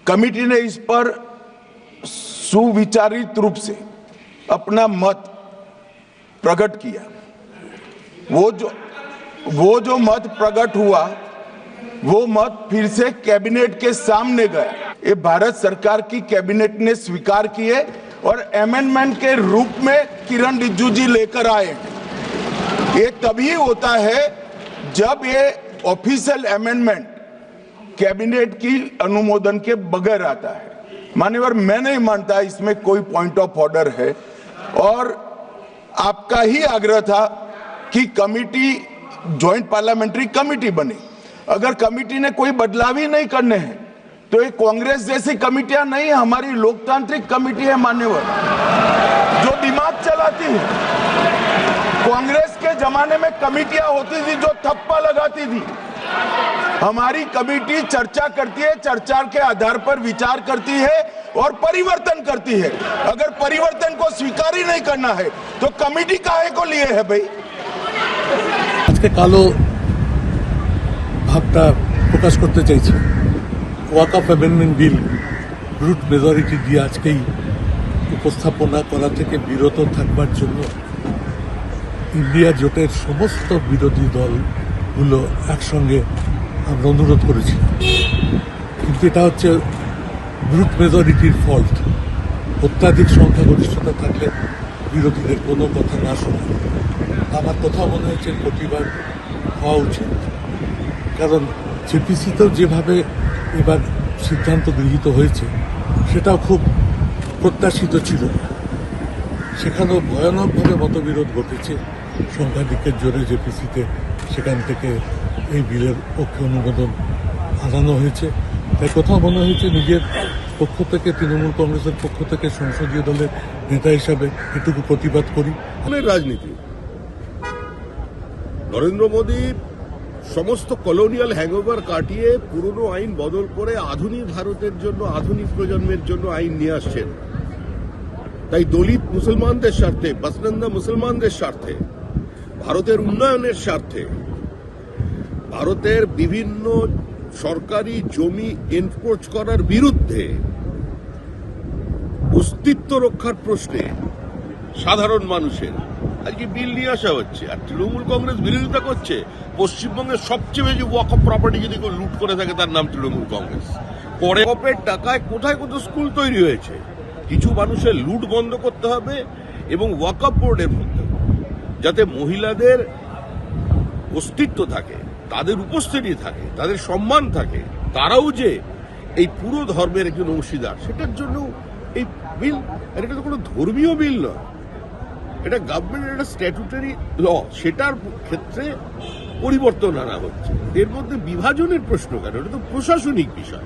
Committee ने इस पर सुविचारित रूप से अपना मत प्रकट किया। वो जो मत प्रकट हुआ वो मत फिर से कैबिनेट के सामने गया। ये भारत सरकार की कैबिनेट ने स्वीकार किए और अमेंडमेंट के रूप में किरण रिजिजू जी लेकर आए। ये तभी होता है जब ये ऑफिशियल अमेंडमेंट कैबिनेट की अनुमोदन के बगैर आता है। मान्यवर, मैं नहीं मानता इसमें कोई पॉइंट ऑफ ऑर्डर है और आपका ही आग्रह था कि कमिटी जॉइंट पार्लियामेंट्री कमिटी बने। अगर कमिटी ने कोई बदलाव ही नहीं करने हैं तो ये कांग्रेस जैसी कमिटियां नहीं, हमारी लोकतांत्रिक कमिटी है मान्यवर, जो दिमाग चलाती है। कांग्रेस के जमाने में कमिटियां होती थी जो थप्पा लगाती थी। हमारी कमेटी चर्चा करती है, चर्चा के आधार पर विचार करती है और परिवर्तन करती है। अगर परिवर्तन को स्वीकार ही नहीं करना है तो कमेटी काहे को लिए है भाई? आज के कालो ভাবটা প্রকাশ করতে চাইছি। ওয়াকফ অ্যামেন্ডমেন্ট বিল রুট মেজরিটি দিয়ে আজকেই উপস্থাপনা করা থেকে বিরত থাকবার জন্য ইন্ডিয়া জোটের সমস্ত বিরোধী দলগুলো একসঙ্গে আমরা অনুরোধ করেছি। কিন্তু এটা হচ্ছে রুট মেজরিটির ফল্ট। অত্যাধিক সংখ্যাগরিষ্ঠতা থাকলে বিরোধীদের কোনো কথা না শোনা। আমার কোথাও মনে হচ্ছে প্রতিবাদ হওয়া উচিত, কারণ জেপিসিতেও যেভাবে এবার সিদ্ধান্ত গৃহীত হয়েছে সেটাও খুব প্রত্যাশিত ছিল। সেখানেও ভয়ানকভাবে মতবিরোধ ঘটেছে। সংখ্যাধিক্যের জোরে জেপিসিতে সেখান থেকে এই বিলের পক্ষে অনুমোদন আনানো হয়েছে। তাই কোথাও মনে হয়েছে নিজের পক্ষ থেকে, তৃণমূল কংগ্রেসের পক্ষ থেকে সংসদীয় দলের নেতা হিসাবে এটুকু প্রতিবাদ করি। রাজনীতি নরেন্দ্র মোদী সমস্ত কলোনিয়াল হ্যাংওভার কাটিয়ে পুরনো আইন বদল করে আধুনিক ভারতের জন্য, আধুনিক প্রজন্মের জন্য আইন নিয়ে আসছেন। তাই দলিত মুসলমানদের স্বার্থে, বাসনন্দা মুসলমানদের স্বার্থে, ভারতের উন্নয়নের স্বার্থে, ভারতের বিভিন্ন সরকারি জমি এনক্রোচ করার বিরুদ্ধে, অস্তিত্ব রক্ষার প্রশ্নে সাধারণ মানুষের আজকে বিল নিয়ে আসা হচ্ছে। আর তৃণমূল কংগ্রেস বিরোধিতা করছে। পশ্চিমবঙ্গের সবচেয়ে বেশি ওয়াকফ প্রপার্টি যদি কেউ লুট করে থাকে তার নাম তৃণমূল কংগ্রেস। পরে ওয়াকফের টাকায় কোথায় কত স্কুল তৈরি হয়েছে। কিছু মানুষের লুট বন্ধ করতে হবে এবং ওয়াকফ বোর্ডের মধ্যে যাতে মহিলাদের অস্তিত্ব থাকে, তাদের উপস্থিতি থাকে, তাদের সম্মান থাকে, তারাও যে এই পুরো ধর্মের একজন অংশীদার, সেটার জন্য এই বিল। এটা তো কোনো ধর্মীয় বিল নয়, এটা গভর্নমেন্টের একটা স্ট্যাটুটারি ল, সেটার ক্ষেত্রে পরিবর্তন আনা হচ্ছে। এর মধ্যে বিভাজনের প্রশ্ন কেন? এটা তো প্রশাসনিক বিষয়।